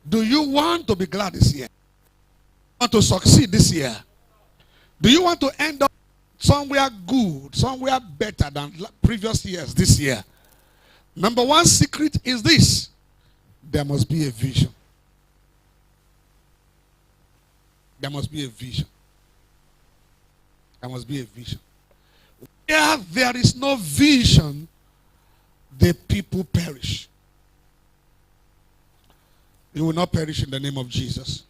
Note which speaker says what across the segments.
Speaker 1: Do you want to be glad this year? Want to succeed this year? Do you want to end up somewhere good, somewhere better than previous years this year? Number one secret is this: there must be a vision. There must be a vision. There must be a vision. Where there is no vision, the people perish. You will not perish in the name of Jesus.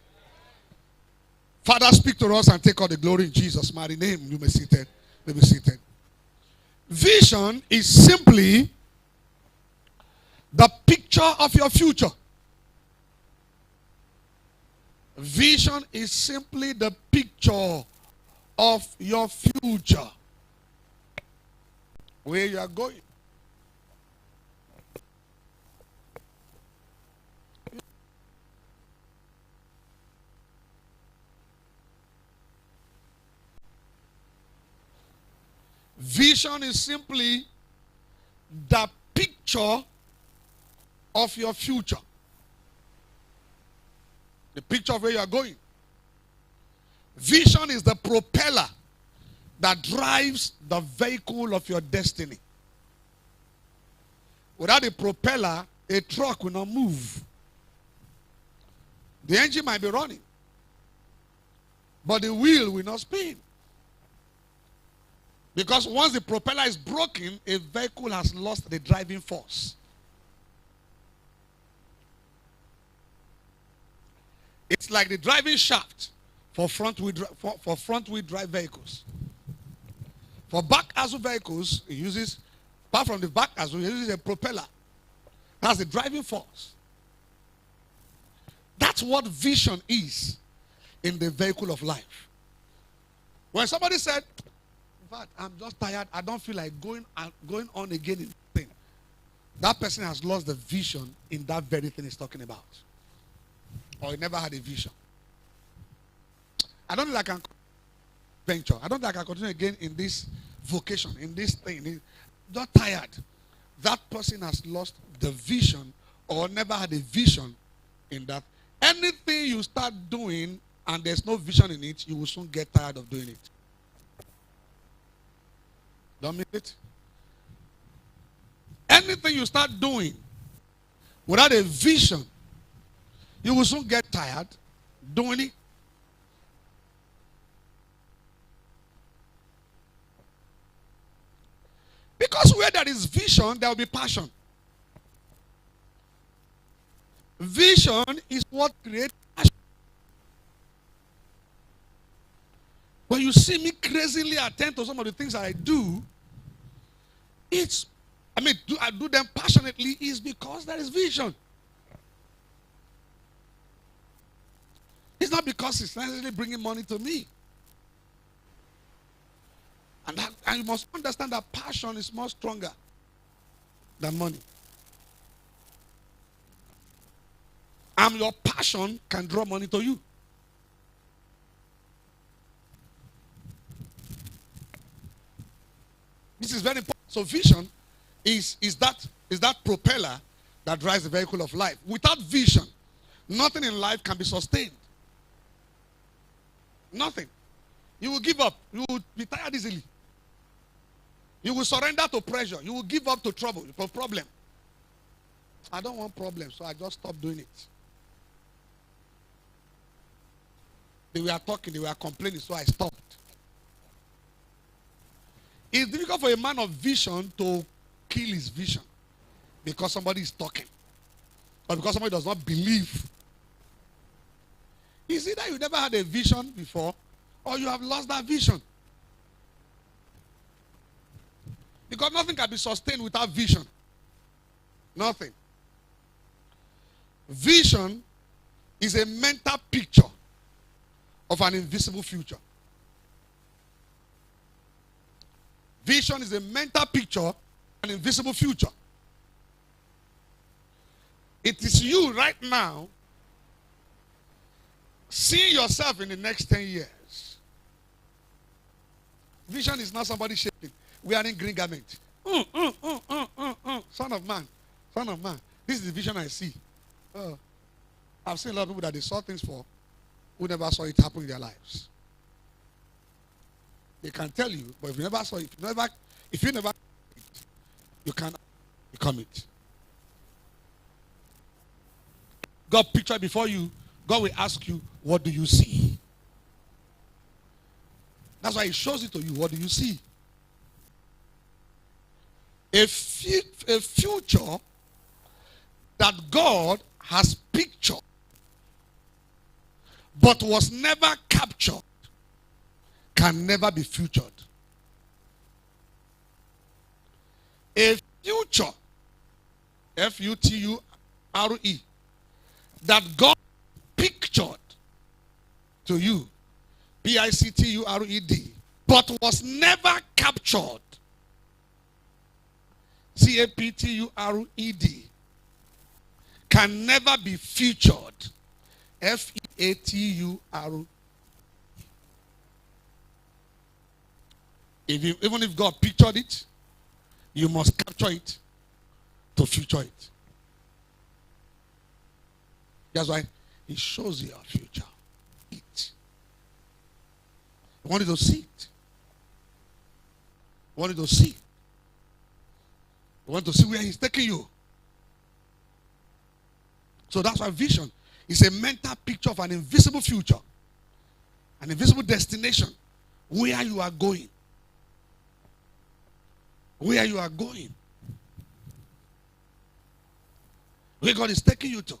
Speaker 1: Father, speak to us and take all the glory in Jesus' mighty name. You may be seated. You may be seated. Vision is simply the picture of your future. Vision is simply the picture of your future. Where you are going. Vision is simply the picture of your future. The picture of where you are going. Vision is the propeller that drives the vehicle of your destiny. Without a propeller, a truck will not move. The engine might be running, but the wheel will not spin. Because once the propeller is broken, a vehicle has lost the driving force. It's like the driving shaft for front-wheel drive vehicles. For back axle vehicles, it uses, apart from the back axle, it uses a propeller. That's the driving force. That's what vision is in the vehicle of life. When somebody said, in fact, I'm just tired, I don't feel like going on again in this thing, that person has lost the vision in that very thing he's talking about. Or he never had a vision. I don't think I can venture. I don't think I can continue again in this vocation, in this thing. Just tired. That person has lost the vision or never had a vision in that. Anything you start doing and there's no vision in it, you will soon get tired of doing it. Don't miss it. Anything you start doing without a vision, you will soon get tired doing it. Because where there is vision, there will be passion. Vision is what creates passion. When you see me crazily attend to some of the things I do, I do them passionately is because there is vision. It's not because it's necessarily bringing money to me. And you must understand that passion is more stronger than money. And your passion can draw money to you. This is very important. So vision is that propeller that drives the vehicle of life. Without vision, nothing in life can be sustained. Nothing. You will give up. You will be tired easily. You will surrender to pressure. You will give up to trouble, to problem. I don't want problems, so I just stopped doing it. They were talking, they were complaining, so I stopped. It's difficult for a man of vision to kill his vision because somebody is talking or because somebody does not believe. It's either you never had a vision before or you have lost that vision. Because nothing can be sustained without vision. Nothing. Vision is a mental picture of an invisible future. Vision is a mental picture of an invisible future. It is you right now seeing yourself in the next 10 years. Vision is not somebody shaking, wearing green garment. Son of man, son of man. This is the vision I see. I've seen a lot of people that they saw things for who never saw it happen in their lives. They can tell you, but if you never saw it, if you never, you can't become it. God picture before you, God will ask you, what do you see? That's why he shows it to you. What do you see? A future that God has pictured but was never captured can never be featured. A future, F-U-T-U-R-E, that God pictured to you, P-I-C-T-U-R-E-D, but was never captured, C-A-P-T-U-R-E-D, can never be featured, F-E-A-T-U-R-E. Even if God pictured it, you must capture it to future it. That's why he shows you your future. It. You want you to see it. You want you to see. You want to see where he's taking you. So that's why vision is a mental picture of an invisible future, an invisible destination, where you are going. Where you are going. Where God is taking you to.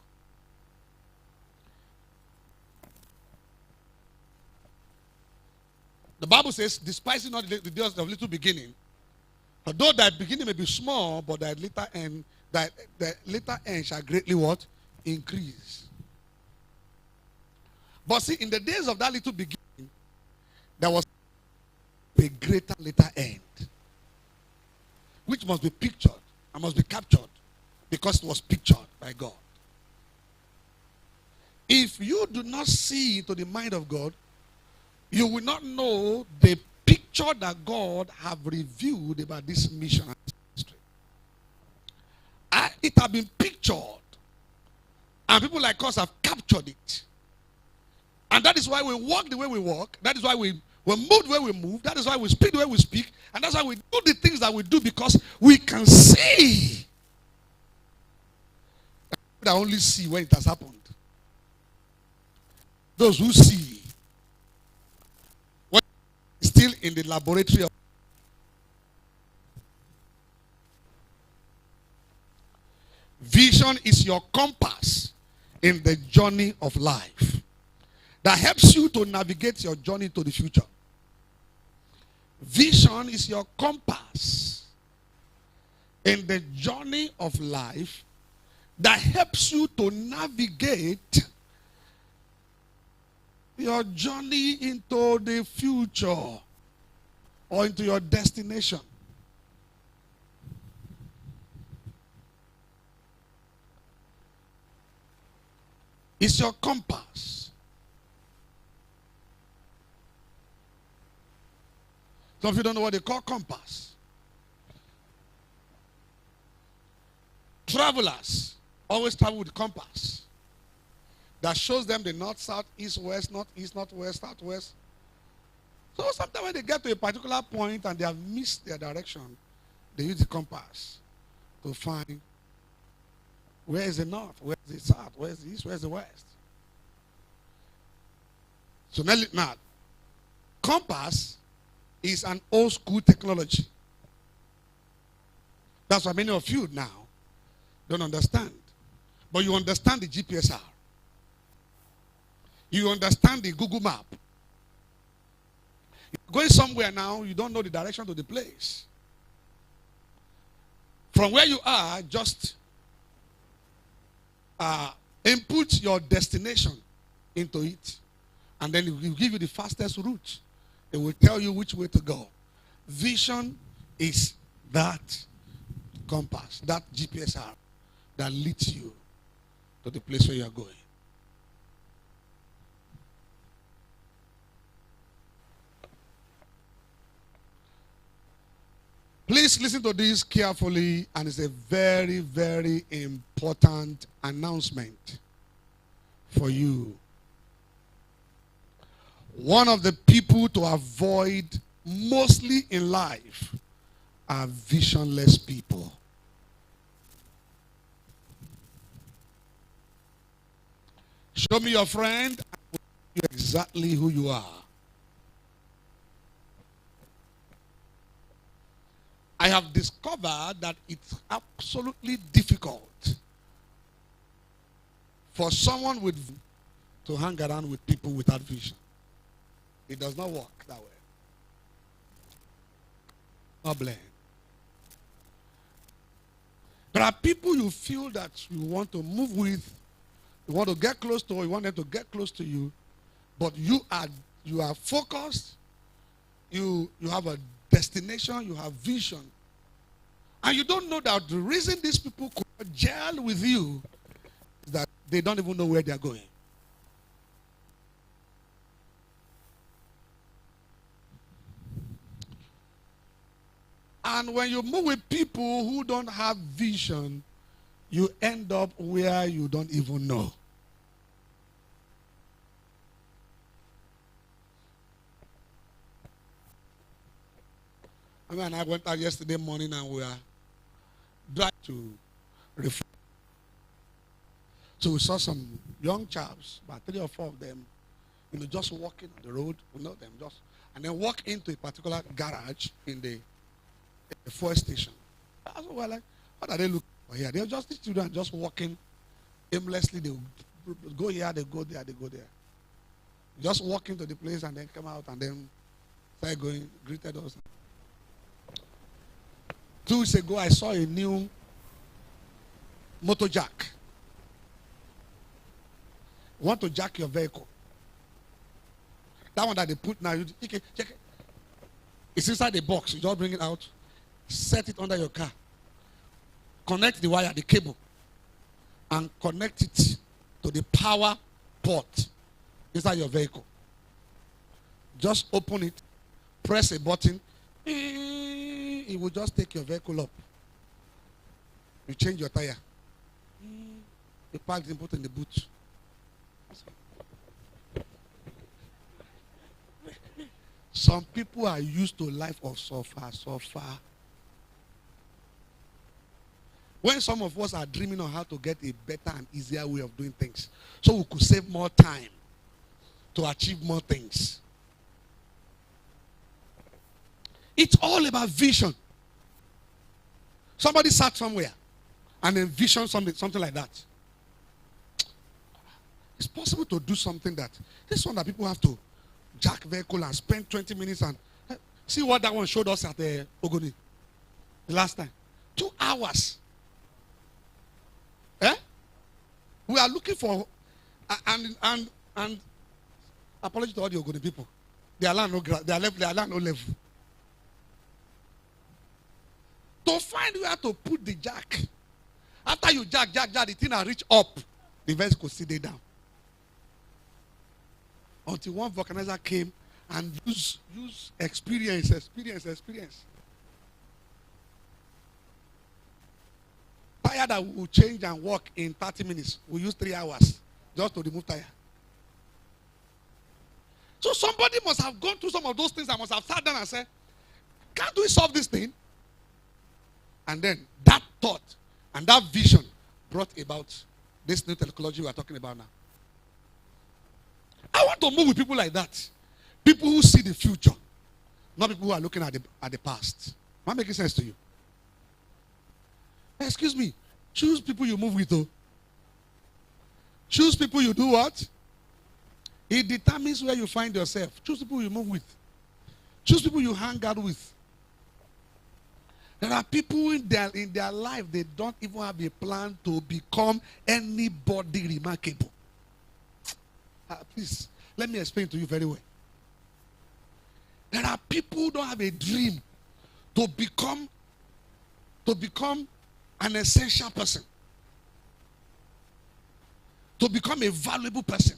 Speaker 1: The Bible says, despising not the days of little beginning, although thy beginning may be small, but thy later end shall greatly what? Increase. But see, in the days of that little beginning, there was a greater later end, which must be pictured and must be captured because it was pictured by God. If you do not see into the mind of God, you will not know the picture that God have revealed about this mission and ministry. It has been pictured, and people like us have captured it. And that is why we walk the way we walk. That is why we move the way we move. That is why we speak the way we speak. And that's why we do the things that we do, because we can see. That only see when it has happened. Those who see, when it's still in the laboratory of vision is your compass in the journey of life that helps you to navigate your journey to the future. Vision is your compass in the journey of life that helps you to navigate your journey into the future or into your destination. It's your compass. Some of you don't know what they call compass. Travelers always travel with compass that shows them the north, south, east, west, north, east, north, west, south, west. So sometimes when they get to a particular point and they have missed their direction, they use the compass to find where is the north, where is the south, where is the east, where is the west. So now, compass is an old school technology. That's why many of you now don't understand. But you understand the GPSR. You understand the Google map. You're going somewhere now, you don't know the direction to the place. From where you are, just input your destination into it, and then it will give you the fastest route. It will tell you which way to go. Vision is that compass, that GPSR that leads you to the place where you are going. Please listen to this carefully, and it's a very, very important announcement. for you. One of the people to avoid mostly in life are visionless people. Show me your friend, I will tell you exactly who you are. I have discovered that it's absolutely difficult for someone with to hang around with people without vision. It does not work that way. Not blame. There are people you feel that you want to move with, you want to get close to, or you want them to get close to you, but you are focused, you have a destination, you have vision. And you don't know that the reason these people could gel with you is that they don't even know where they are going. And when you move with people who don't have vision, you end up where you don't even know. I mean, I went out yesterday morning and we are driving to reflect. So we saw some young chaps, about 3 or 4 of them, just walking on the road. We know them just, and then walk into a particular garage in the fuel station. So we're like, what are they looking for here? They're just these children just walking aimlessly. They go here, they go there, they go there. Just walk into the place and then come out and then start going, greeted us. 2 weeks ago, I saw a new motor jack. Want to jack your vehicle. That one that they put now, you can check it. It's inside the box. You just bring it out, set it under your car, connect the wire, the cable, and connect it to the power port inside your vehicle. Just open it, press a button, it will just take your vehicle up. You change your tire. You park it and put it in the boot. Some people are used to life of suffer. When some of us are dreaming on how to get a better and easier way of doing things, so we could save more time to achieve more things. It's all about vision. Somebody sat somewhere and envisioned something like that. It's possible to do something that, this one that people have to jack vehicle and spend 20 minutes and see what that one showed us at the Ogoni the last time. 2 hours. We are looking for and apology to all the Ogoni people. Their land no level. To find where to put the jack. After you jack, the thing will reach up. The vehicle could sit down. Until one vulcanizer came and use experience. Tire that will change and work in 30 minutes. We use 3 hours just to remove tire. So somebody must have gone through some of those things. I must have sat down and said, can't we solve this thing? And then that thought and that vision brought about this new technology we are talking about now. I want to move with people like that. People who see the future. Not people who are looking at the past. Am I making sense to you? Excuse me. Choose people you move with, though. Choose people you do what? It determines where you find yourself. Choose people you move with. Choose people you hang out with. There are people in their life, they don't even have a plan to become anybody remarkable. Please, let me explain to you very well. There are people who don't have a dream to become an essential person, to become a valuable person.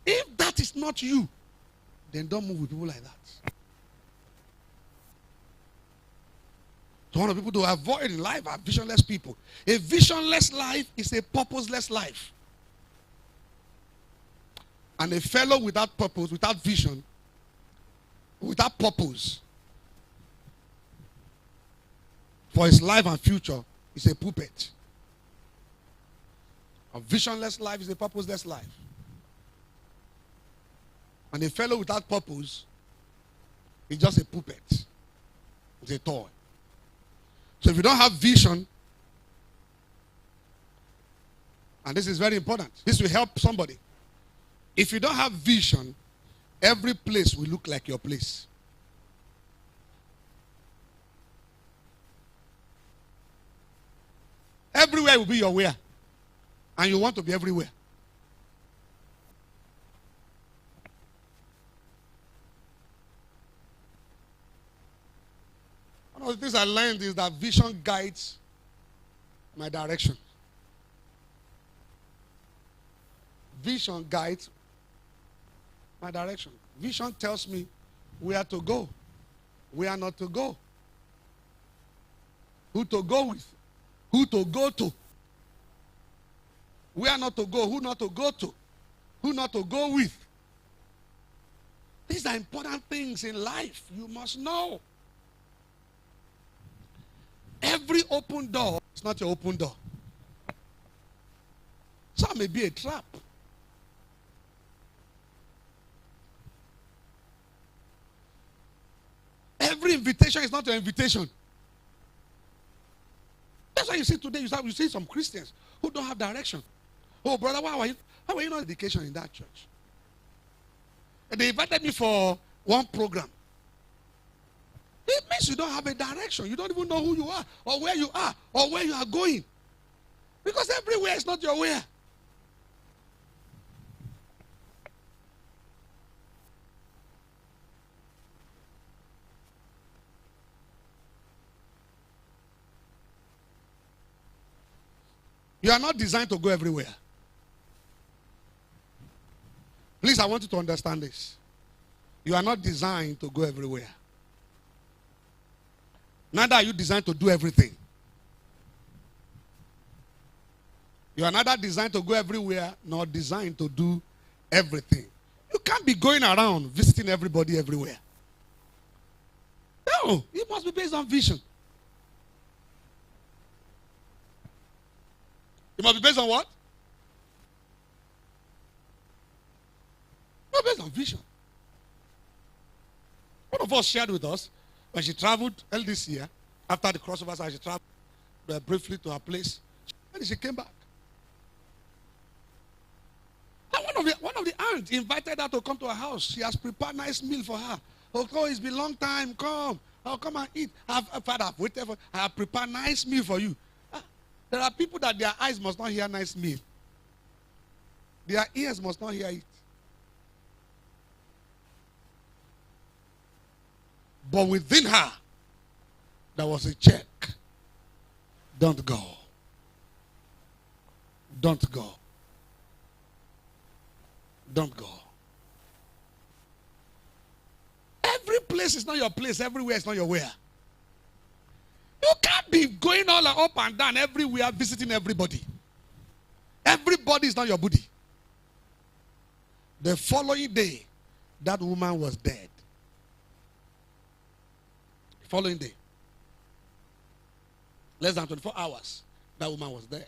Speaker 1: If that is not you, then don't move with people like that. So one of the people to avoid in life are visionless people. A visionless life is a purposeless life. And a fellow without purpose, without vision, without purpose for his life and future is a puppet. A visionless life is a purposeless life. And a fellow without purpose is just a puppet. It's a toy. So if you don't have vision, and this is very important, this will help somebody. If you don't have vision, every place will look like your place. Everywhere will be your where. And you want to be everywhere. One of the things I learned is that vision guides my direction. Vision guides my direction. Vision tells me where to go, where not to go, who to go with, who to go to, where not to go, who not to go to, who not to go with. These are important things in life. You must know. Every open door is not your open door. Some may be a trap. Every invitation is not your invitation. That's why you see today, you see some Christians who don't have direction. Oh, brother, how are you not education in that church? And they invited me for one program. It means you don't have a direction. You don't even know who you are, or where you are, or where you are going. Because everywhere is not your where. You are not designed to go everywhere. Please, I want you to understand this. You are not designed to go everywhere. Neither are you designed to do everything. You are neither designed to go everywhere nor designed to do everything. You can't be going around visiting everybody everywhere. No, it must be based on vision. It must be based on what? Not based on vision. One of us shared with us when she traveled early this year, after the crossover, she traveled briefly to her place, and she came back. And one of the aunts invited her to come to her house. She has prepared a nice meal for her. Oh, it's been a long time. Come. I'll come and eat. Father, whatever. I have prepared a nice meal for you. There are people that their eyes must not hear nice meal. Their ears must not hear it. But within her, there was a check. Don't go. Don't go. Don't go. Every place is not your place. Everywhere is not your where. You can't be going all up and down everywhere visiting everybody. Everybody is not your buddy. The following day, that woman was dead. Following day. Less than 24 hours, that woman was there.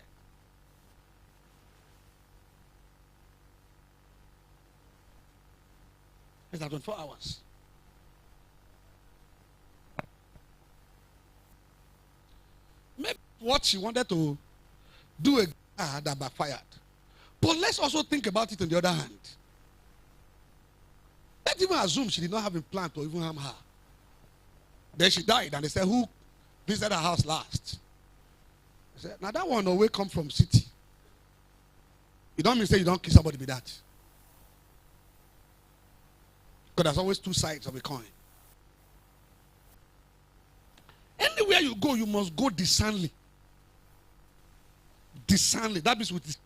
Speaker 1: Less than 24 hours. Maybe what she wanted to do that backfired. But let's also think about it on the other hand. Let's even assume she did not have a plan to even harm her. Then she died, and they said, who visited her house last? I said, now that one always come from city. You don't mean say you don't kill somebody with that. Because there's always two sides of a coin. Anywhere you go, you must go discerningly. Discerningly. That means with this.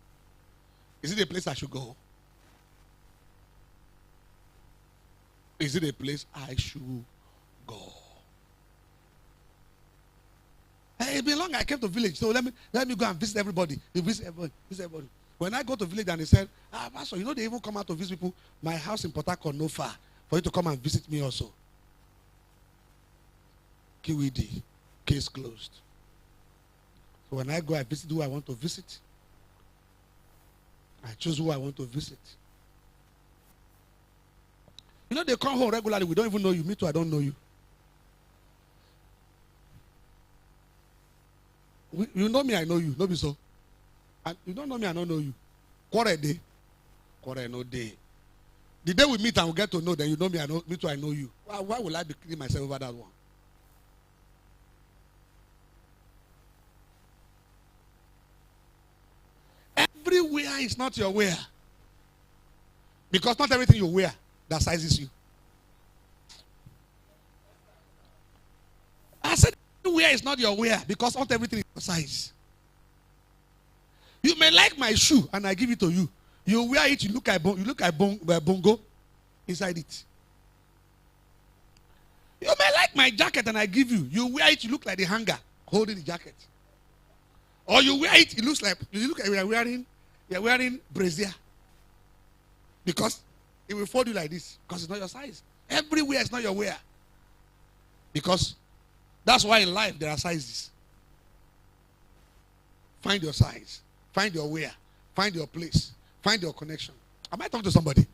Speaker 1: Is it a place I should go? Is it a place I should go? Hey, it's been long I came to village, so let me go and visit everybody. Visit everybody. When I go to village and they said, Pastor, you know they even come out to visit people. My house in Port Harcourt no far for you to come and visit me also. QED, case closed. So when I go, I visit who I want to visit. I choose who I want to visit. You know they come home regularly. We don't even know you. Me too, I don't know you. You know me, I know you. No be so. And you don't know me, I don't know you. Quarrel day. Quarrel no day. The day we meet and we get to know, then you know me, me too, I know you. Why will I be killing myself over that one? Everywhere is not your wear. Because not everything you wear that sizes you. I said everywhere is not your wear because not everything is your size. You may like my shoe and I give it to you. You wear it, you look like bongo inside it. You may like my jacket and I give you. You wear it, you look like the hanger holding the jacket. Or you wear it, it looks like you're wearing brassiere. Because it will fold you like this. Because it's not your size. Everywhere is not your wear. Because that's why in life there are sizes. Find your size. Find your wear. Find your place. Find your connection. Am I talking to somebody?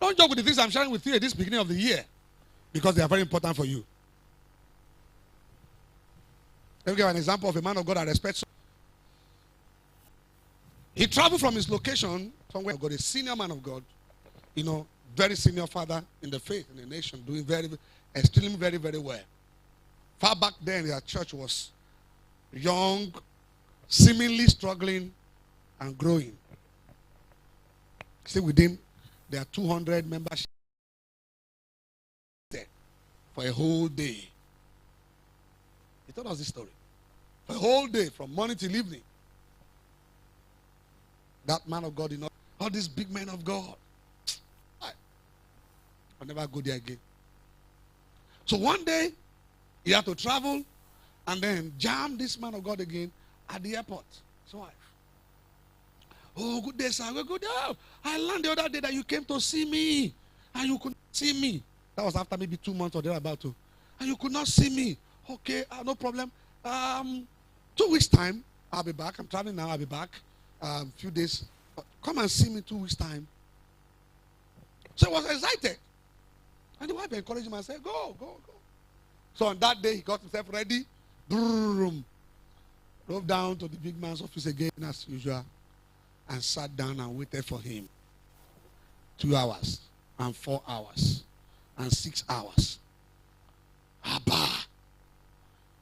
Speaker 1: Don't joke with the things I'm sharing with you at this beginning of the year. Because they are very important for you. Let me give an example of a man of God I respect. He traveled from his location somewhere. Got a senior man of God, very senior father in the faith, in the nation, doing extremely very, very well. Far back then, their church was young, seemingly struggling, and growing. See, within there are 200 members there for a whole day. He told us this story. For a whole day, from morning till evening. That man of God, all these big men of God. I'll never go there again. So one day, he had to travel and then jam this man of God again at the airport. So good day, sir. Good day. Oh, I learned the other day that you came to see me and you could not see me. That was after maybe 2 months or thereabout. And you could not see me. Okay, no problem. 2 weeks time, I'll be back. I'm traveling now. I'll be back. Few days. Come and see me 2 weeks time. So I was excited. And the wife encouraged him and said, go. So on that day, he got himself ready. Drove down to the big man's office again as usual. And sat down and waited for him. 2 hours. And 4 hours. And 6 hours. Abba.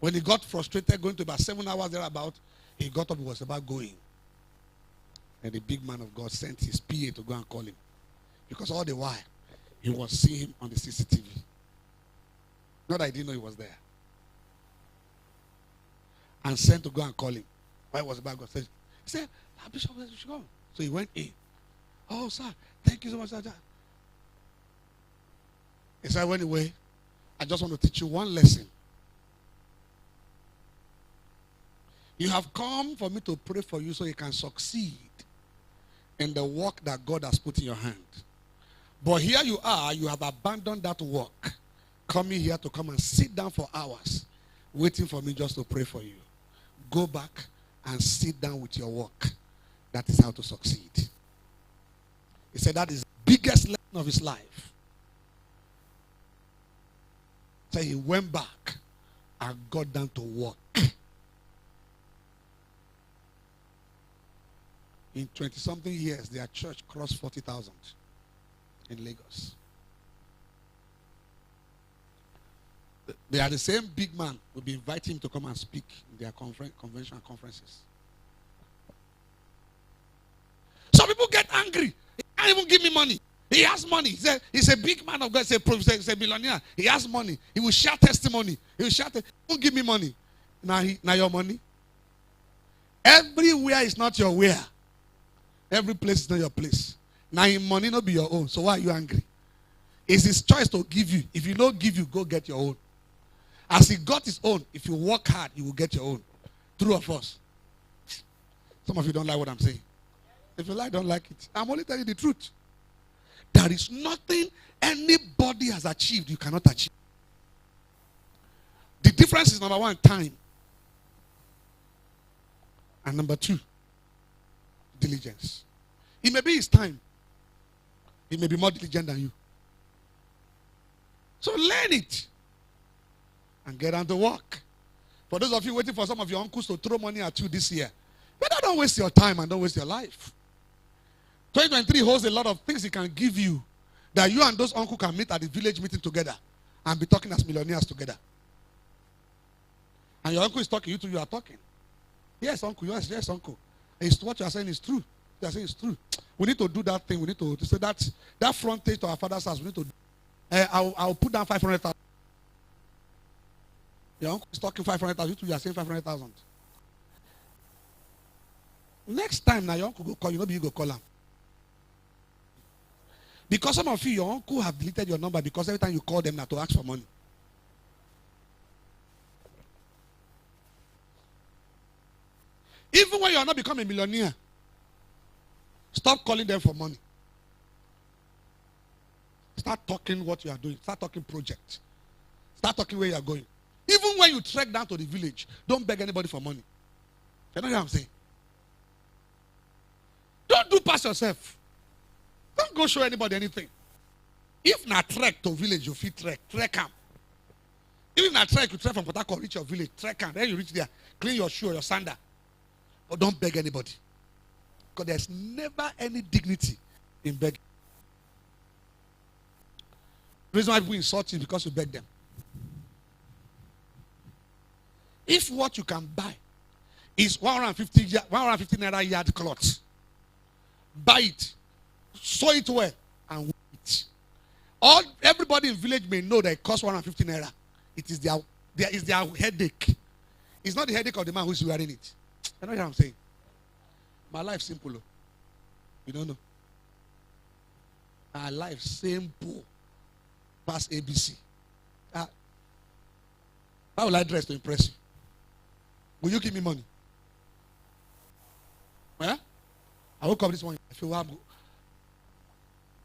Speaker 1: When he got frustrated, going to about 7 hours thereabout, he got up and was about going. And the big man of God sent his PA to go and call him. Because all the while, he was seeing him on the CCTV. Not that I didn't know he was there. And sent to go and call him. Why was about God? He said, Bishop, you should go. So he went in. Oh, sir, thank you so much, sir. He said, anyway, I just want to teach you one lesson. You have come for me to pray for you so you can succeed in the work that God has put in your hand. But here you are, you have abandoned that work, coming here to come and sit down for hours, waiting for me just to pray for you. Go back and sit down with your work. That is how to succeed. He said that is the biggest lesson of his life. So he went back and got down to work. In 20-something years, their church crossed 40,000 in Lagos. They are the same big man who will be inviting him to come and speak in their convention and conferences. Some people get angry. He can't even give me money. He has money. He's a big man of God. He's a billionaire. He has money. He will share testimony. He will share. Don't give me money. Now your money. Everywhere is not your where. Every place is not your place. Now his money not be your own. So why are you angry? It's his choice to give you. If you don't give you, go get your own. As he got his own, if you work hard, you will get your own. True of us. Some of you don't like what I'm saying. If you like, don't like it. I'm only telling you the truth. There is nothing anybody has achieved you cannot achieve. The difference is, number one, time. And number two, diligence. It may be his time. He may be more diligent than you. So learn it. And get on to work. For those of you waiting for some of your uncles to throw money at you this year, better don't waste your time and don't waste your life. 2023 holds a lot of things he can give you that you and those uncles can meet at the village meeting together and be talking as millionaires together. And your uncle is talking, you two, you are talking. Yes, uncle, yes, uncle. It's what you are saying is true. You are saying it's true. We need to do that thing. We need to say that frontage to our father's house. We need to do. I'll put down 500,000. Your uncle is talking 500,000. You are saying 500,000. Next time now your uncle go call you, you go call him. Because some of you, your uncle have deleted your number because every time you call them now to ask for money. Even when you are not becoming a millionaire, stop calling them for money. Start talking what you are doing. Start talking project. Start talking where you are going. Even when you trek down to the village, don't beg anybody for money. You know what I'm saying? Don't do past yourself. Don't go show anybody anything. If not trek to village, you feel trek camp. If not trek, you trek from Port Harcourt, reach your village, trek camp. Then you reach there, clean your shoe or your sandal. But don't beg anybody. Because there's never any dignity in begging. The reason why people insult you is because you beg them. If what you can buy is 150 naira yard cloth, buy it, sew it well, and wear it. Everybody in village may know that it costs 150 naira. It is their headache. It's not the headache of the man who is wearing it. You know what I'm saying? My life simple. You don't know. My life simple. Past ABC. How will I dress to impress you? Will you give me money? Yeah? I woke up this morning. I feel, what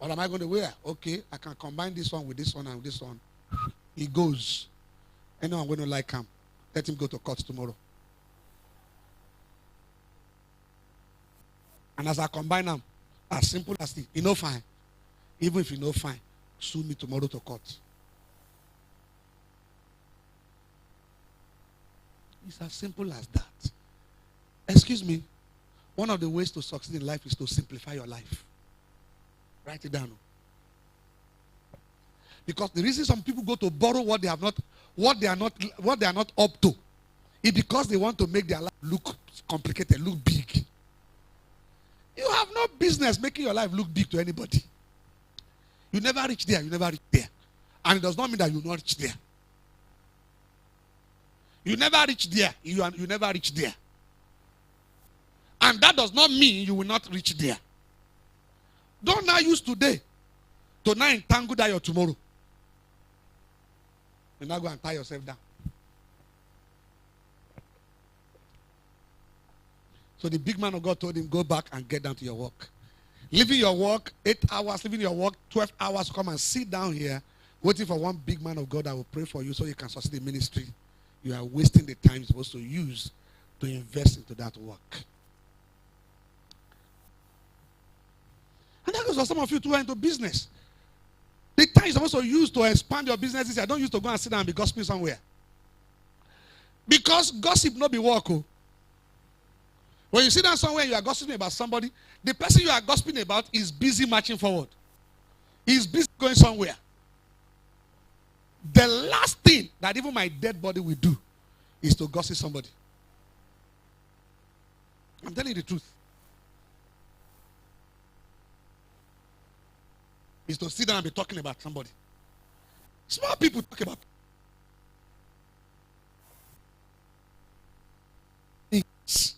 Speaker 1: am I going to wear? Okay, I can combine this one with this one and with this one. He goes. Anyone going to like him? Let him go to court tomorrow. And as I combine them, as simple as this, you know fine. Even if you know fine, sue me tomorrow to court. It's as simple as that. Excuse me. One of the ways to succeed in life is to simplify your life. Write it down. Because the reason some people go to borrow what they are not up to is because they want to make their life look complicated, look big. You have no business making your life look big to anybody. You never reach there, you never reach there. And it does not mean that you will not reach there. You never reach there, you never reach there. And that does not mean you will not reach there. Don't now use today to now entangle that your tomorrow. You now go and tie yourself down. So the big man of God told him, go back and get down to your work. Leaving your work 8 hours, leaving your work 12 hours, come and sit down here, waiting for one big man of God that will pray for you so you can succeed in ministry. You are wasting the time you're supposed to use to invest into that work. And that goes for some of you who are into business. The time you're supposed to use to expand your business is I don't use to go and sit down and be gossiping somewhere. Because gossip not be work. When you sit down somewhere and you are gossiping about somebody, the person you are gossiping about is busy marching forward. He's busy going somewhere. The last thing that even my dead body will do is to gossip somebody. I'm telling you the truth. Is to sit down and be talking about somebody. Small people talk about things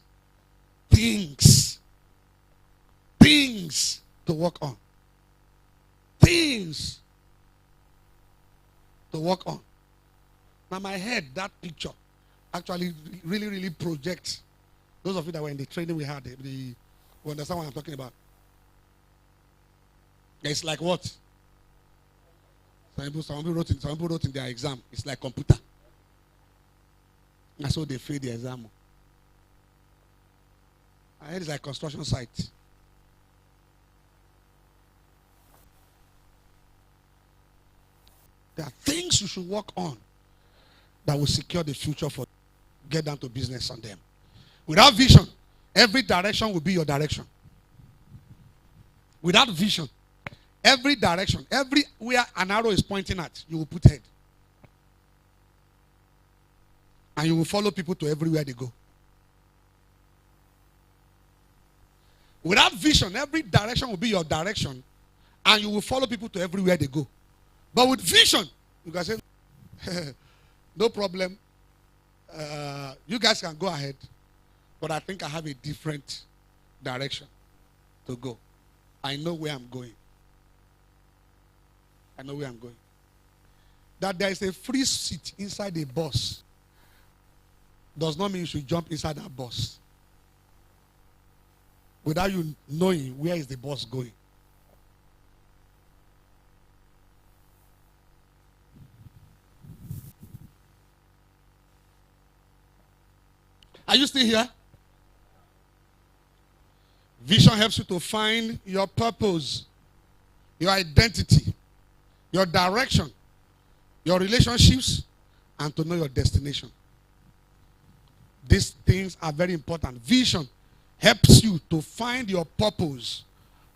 Speaker 1: to work on. Things to work on. Now my head, that picture, actually really, really projects. Those of you that were in the training we had, you understand what I'm talking about. It's like what? Some people wrote in their exam. It's like computer. That's how they fail the exam. I heard it's like construction site. There are things you should work on that will secure the future for you. Get down to business on them. Without vision, every direction will be your direction. Without vision, every direction, everywhere an arrow is pointing at, you will put head. And you will follow people to everywhere they go. Without vision, every direction will be your direction, and you will follow people to everywhere they go. But with vision, you can say, no problem. You guys can go ahead, but I think I have a different direction to go. I know where I'm going. I know where I'm going. That there is a free seat inside a bus does not mean you should jump inside that bus without you knowing where is the bus going. Are you still here? Vision helps you to find your purpose, your identity, your direction, your relationships, and to know your destination. These things are very important. Vision helps you to find your purpose.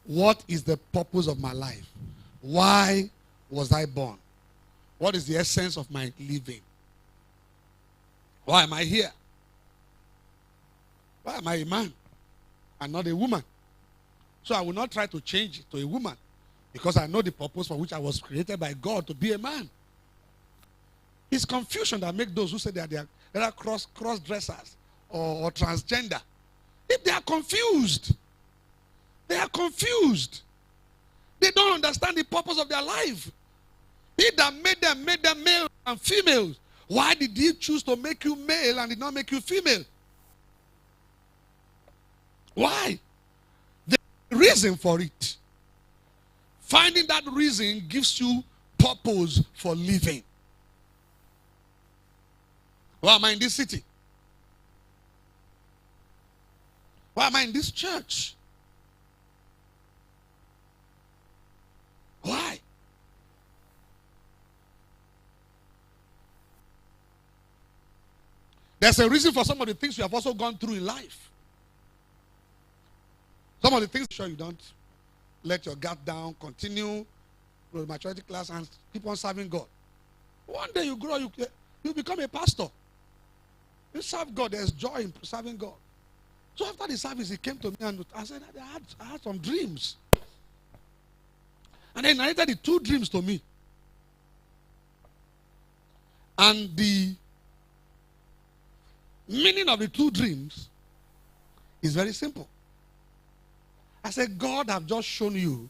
Speaker 1: What is the purpose of my life? Why was I born? What is the essence of my living? Why am I here? Why am I a man and not a woman? So I will not try to change it to a woman because I know the purpose for which I was created by God to be a man. It's confusion that makes those who say that they are cross-dressers or transgender. If they are confused, they are confused. They don't understand the purpose of their life. He that made them male and female. Why did he choose to make you male and did not make you female? Why? The reason for it. Finding that reason gives you purpose for living. Why am I in this city? Why am I in this church? Why? There's a reason for some of the things you have also gone through in life. Some of the things, sure, you don't let your guard down, continue with the maturity class and keep on serving God. One day you grow, you become a pastor. You serve God, there's joy in serving God. So after the service, he came to me and I said, I had some dreams. And he narrated the two dreams to me. And the meaning of the two dreams is very simple. I said, God have just shown you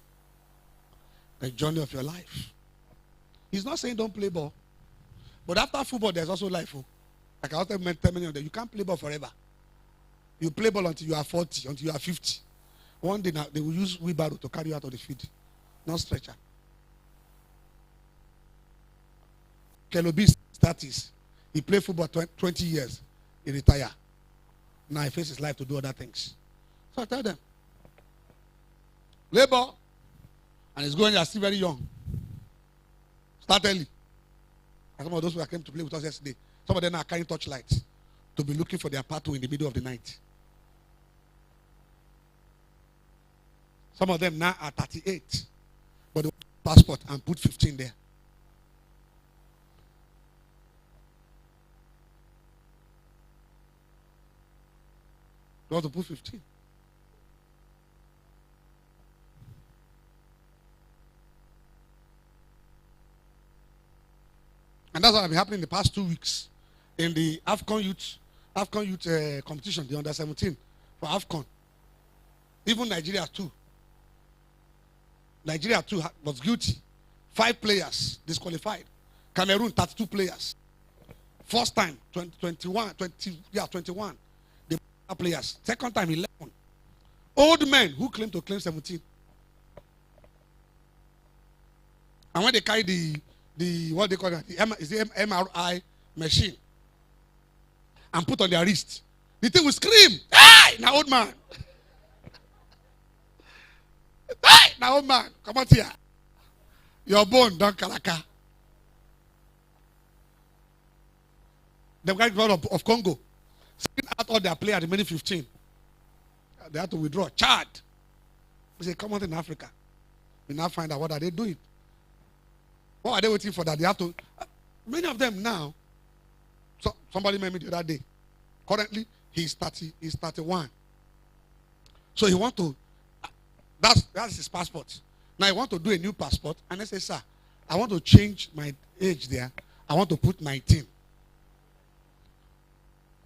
Speaker 1: the journey of your life. He's not saying don't play ball. But after football, there's also life. Like I was telling many of them, you can't play ball forever. You play ball until you are 40, until you are 50. One day now, they will use wheelbarrow to carry you out of the field. Not stretcher. Kelobi status. He played football 20 years. He retired. Now he faces life to do other things. So I tell them, labor, and he's going, you're still very young. Start early. And some of those who came to play with us yesterday, some of them are carrying torchlights to be looking for their pathway in the middle of the night. Some of them now are 38, but they passport and put 15 there. They want to put 15. And that's what has been happening in the past 2 weeks in the AFCON youth competition, the under 17 for AFCON. Even Nigeria too. Nigeria too was guilty. 5 players disqualified. Cameroon 32 players. First time, 21, 21. They players. Second time, 11. Old men who claim to claim 17. And when they carry the what they call it, is the MRI machine, and put on their wrist, the thing will scream, "Hey, now old man! Hey, now old man, come out here. Your bone don't kalaka." The guy of Congo, send out all their players, the remaining 15. They have to withdraw. Chad. They say, come on in Africa. We now find out what are they doing. What are they waiting for that? They have to. Many of them now. So somebody met me the other day. Currently, he's 31. So he want to. That's his passport. Now he want to do a new passport, and I say, sir, I want to change my age there. I want to put 19.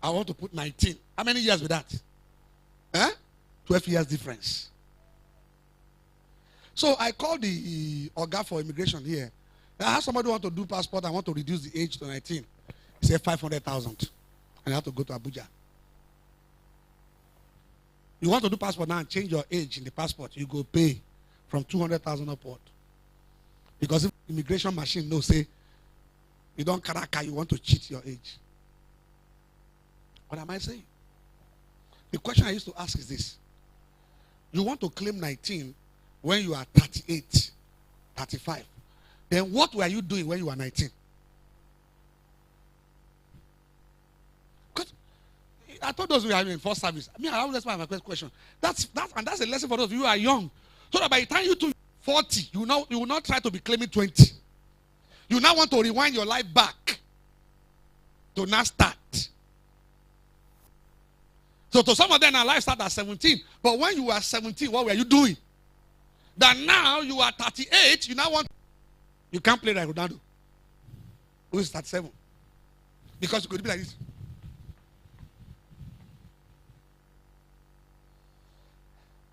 Speaker 1: I want to put 19. How many years with that? 12 years difference. So I called the Oga for immigration here. I have somebody who want to do passport. I want to reduce the age to 19. He said 500,000. And I have to go to Abuja. You want to do passport now and change your age in the passport, you go pay from 200,000 upward. Because if immigration machine knows, say, you don't karaka, you want to cheat your age. What am I saying? The question I used to ask is this. You want to claim 19 when you are 38, 35. Then what were you doing when you were 19? Because I told those who are in first service. I mean, I always ask my first question. That's a lesson for those of you who are young. So that by the time you to 40, you will not try to be claiming 20. You now want to rewind your life back to now start. So to some of them, our life started at 17. But when you were 17, what were you doing? That now you are 38, you now want... You can't play like Ronaldo, who is 37. Because you could be like this.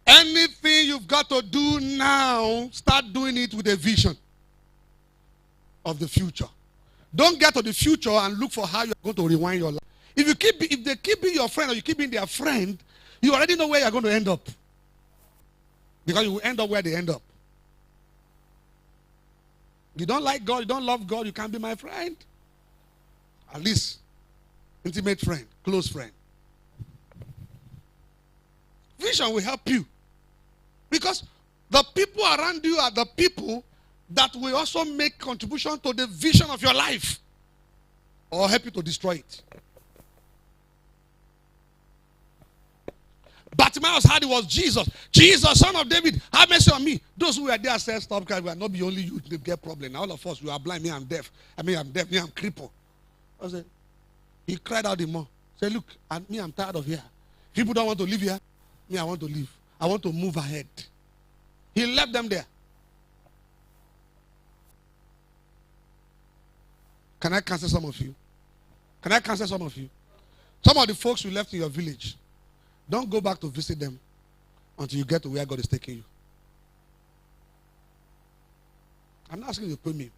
Speaker 1: Anything you've got to do now, start doing it with a vision of the future. Don't get to the future and look for how you're going to rewind your life. If they keep being your friend or you keep being their friend, you already know where you're going to end up. Because you will end up where they end up. You don't like God, you don't love God, you can't be my friend. At least, intimate friend, close friend. Vision will help you. Because the people around you are the people that will also make contribution to the vision of your life. Or help you to destroy it. Bartimaeus had it was Jesus. Jesus, son of David, have mercy on me. Those who were there said, stop crying. We are not be only you to get problem. Now all of us, we are blind. Me, I'm deaf. I'm deaf. Me, I'm crippled. I said, he cried out the more. Say, look, I'm tired of here. People don't want to live here. Me, I want to live. I want to move ahead. He left them there. Can I cancel some of you? Can I cancel some of you? Some of the folks you left in your village, don't go back to visit them until you get to where God is taking you. I'm not asking you to pay me.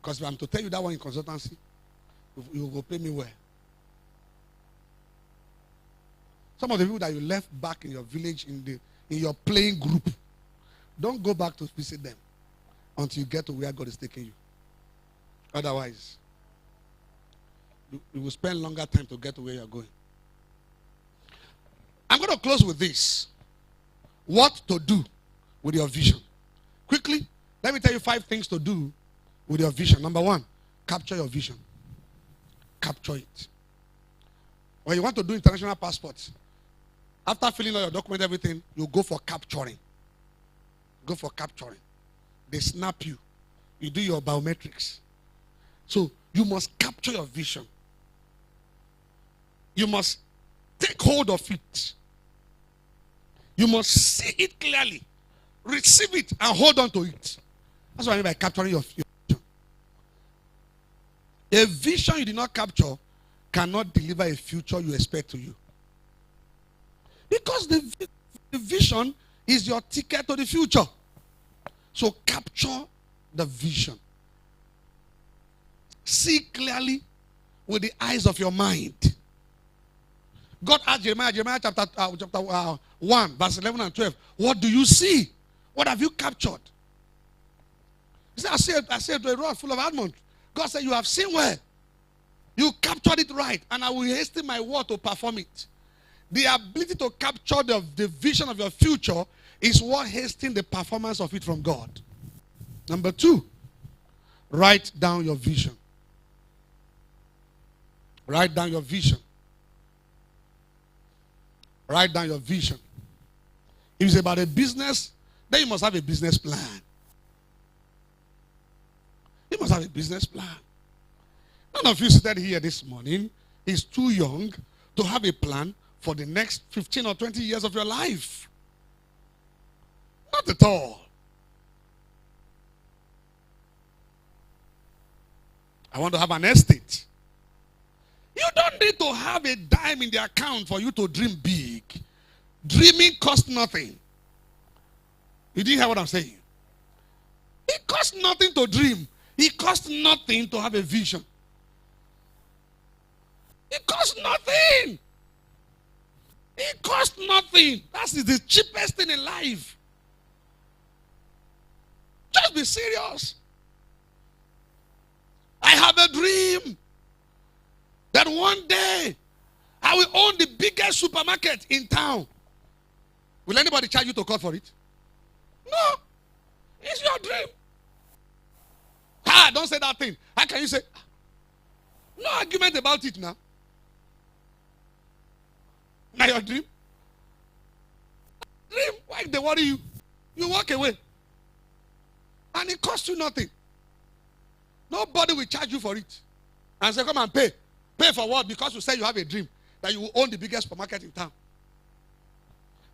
Speaker 1: Because if I'm to tell you that one in consultancy, you will pay me well. Some of the people that you left back in your village, in your playing group, don't go back to visit them until you get to where God is taking you. Otherwise, you will spend longer time to get to where you're going. I'm going to close with this. What to do with your vision. Quickly, let me tell you 5 things to do with your vision. Number 1, capture your vision. Capture it. When you want to do international passports, after filling out your document, everything, you go for capturing. Go for capturing. They snap you. You do your biometrics. So you must capture your vision. You must take hold of it. You must see it clearly. Receive it and hold on to it. That's what I mean by capturing your vision. A vision you did not capture cannot deliver a future you expect to you. Because the vision is your ticket to the future. So capture the vision. See clearly with the eyes of your mind. God asked Jeremiah chapter 1, verse 11 and 12, what do you see? What have you captured? He said, I said to a rod full of almonds. God said, you have seen well. You captured it right, and I will hasten my word to perform it. The ability to capture the vision of your future is what hastens the performance of it from God. Number 2, write down your vision. Write down your vision. Write down your vision. If it's about a business, then you must have a business plan. You must have a business plan. None of you seated here this morning is too young to have a plan for the next 15 or 20 years of your life. Not at all. I want to have an estate. You don't need to have a dime in the account for you to dream big. Dreaming costs nothing. You didn't hear what I'm saying? It costs nothing to dream. It costs nothing to have a vision. It costs nothing. It costs nothing. That is the cheapest thing in life. Just be serious. I have a dream that one day I will own the biggest supermarket in town. Will anybody charge you to court for it? No. It's your dream. Don't say that thing. How can you say? No argument about it now. Now your dream. Dream. Why they worry you? You walk away. And it costs you nothing. Nobody will charge you for it. And say, come and pay. Pay for what? Because you say you have a dream that you will own the biggest supermarket in town.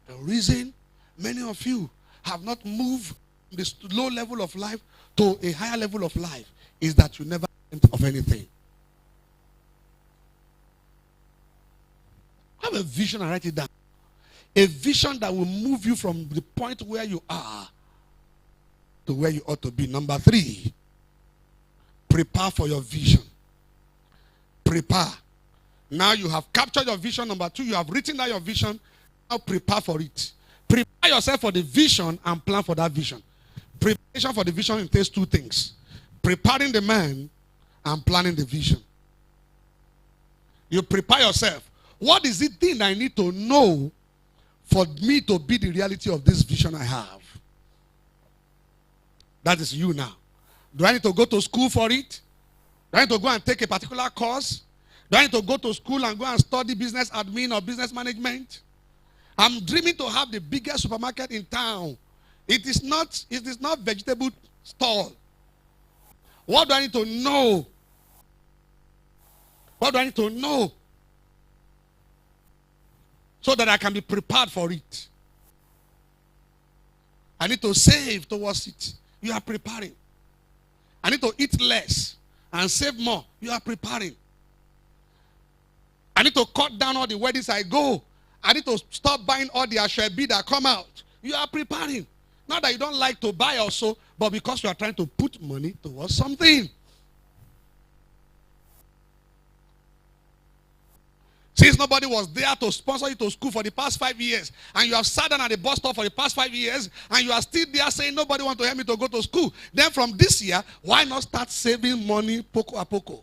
Speaker 1: The reason many of you have not moved from this low level of life to a higher level of life is that you never dreamt of anything. Have a vision and write it down. A vision that will move you from the point where you are to where you ought to be. Number 3, prepare for your vision. Prepare. Now you have captured your vision. Number 2, you have written down your vision. Now prepare for it. Prepare yourself for the vision and plan for that vision. Preparation for the vision entails 2 things. Preparing the man and planning the vision. You prepare yourself. What is the thing I need to know for me to be the reality of this vision I have? That is you now. Do I need to go to school for it? Do I need to go and take a particular course? Do I need to go to school and go and study business admin or business management? I'm dreaming to have the biggest supermarket in town. It is not vegetable stall. What do I need to know? What do I need to know? So that I can be prepared for it. I need to save towards it. You are preparing. I need to eat less and save more. You are preparing. I need to cut down all the weddings I go. I need to stop buying all the ashwabi that come out. You are preparing. Not that you don't like to buy also, but because you are trying to put money towards something. Since nobody was there to sponsor you to school for the past 5 years, and you have sat down at the bus stop for the past 5 years, and you are still there saying nobody wants to help me to go to school, then from this year, why not start saving money poco a poco?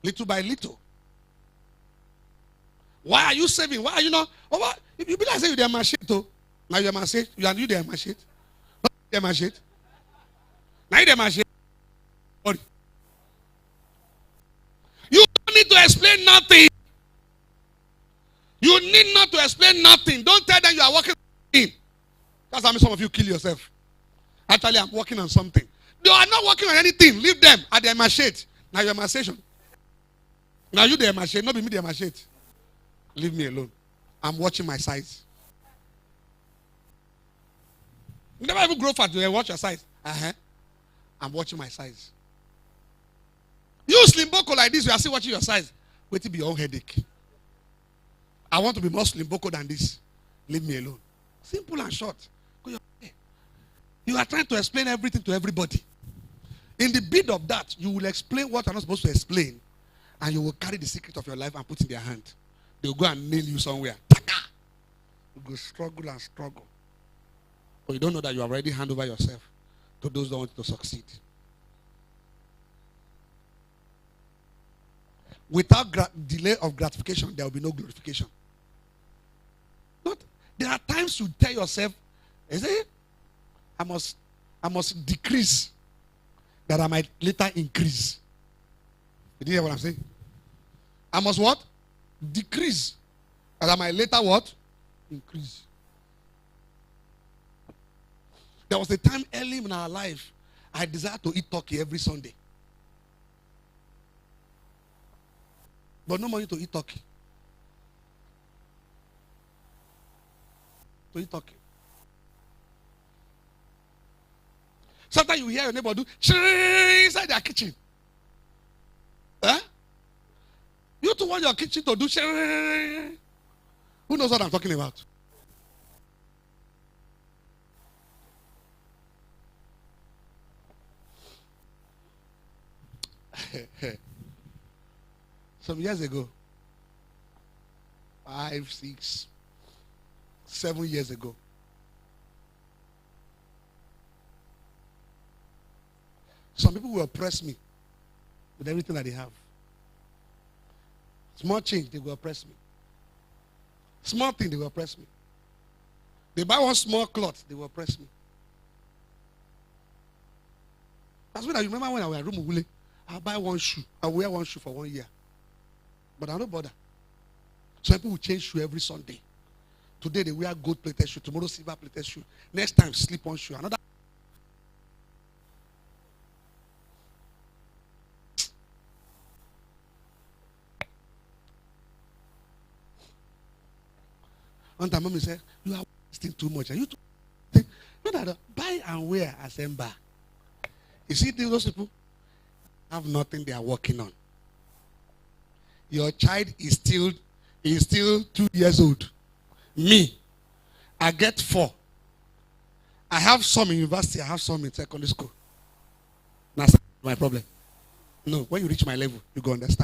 Speaker 1: Little by little. Why are you saving? Why are you not? Oh, what? You be like saying you're machete. Now you're machete. You are the machete. You're machete. Now you're machete. You don't need to explain nothing. You need not to explain nothing. Don't tell them you are working on something. That's how some of you kill yourself. Actually, I'm working on something. They are not working on anything. Leave them at their machete. Now you're machete. Now you the machete. Not be me the machete. Leave me alone. I'm watching my size. You never even grow fat. You watch your size. I'm watching my size. You slim boko like this. You are still watching your size. Wait till be your own headache. I want to be more slim boko than this. Leave me alone. Simple and short. You are trying to explain everything to everybody. In the bid of that, you will explain what I'm not supposed to explain. And you will carry the secret of your life and put in their hand. They will go and nail you somewhere. Taka! You go struggle and struggle. But you don't know that you have already handed over yourself to those who want to succeed. Without delay of gratification, there will be no glorification. Not, there are times you tell yourself, is it? I must decrease that I might later increase. Did you hear what I'm saying? I must what? Decrease that I might later what? Increase. There was a time early in our life I desired to eat turkey every Sunday. But no money to eat turkey. To eat turkey. Sometimes you hear your neighbor do inside their kitchen. Huh? You too want your kitchen to do. Who knows what I'm talking about? Some years ago, 5, 6, 7 years ago, some people will oppress me with everything that they have. Small change, they will oppress me. Small thing, they will oppress me. They buy one small cloth, they will oppress me. That's when I remember when I was at Rumugule, I'll buy one shoe. I'll wear one shoe for 1 year. But I don't bother. Some people will change shoe every Sunday. Today they wear gold-plated shoe. Tomorrow silver-plated shoe. Next time slip-on shoe. Another. One time mommy said, you are wasting too much. Are you too? No, buy and wear as ember. You see those people have nothing they are working on. Your child is still 2 years old. Me, I get 4. I have some in university, I have some in secondary school. That's my problem. No, when you reach my level, you go understand.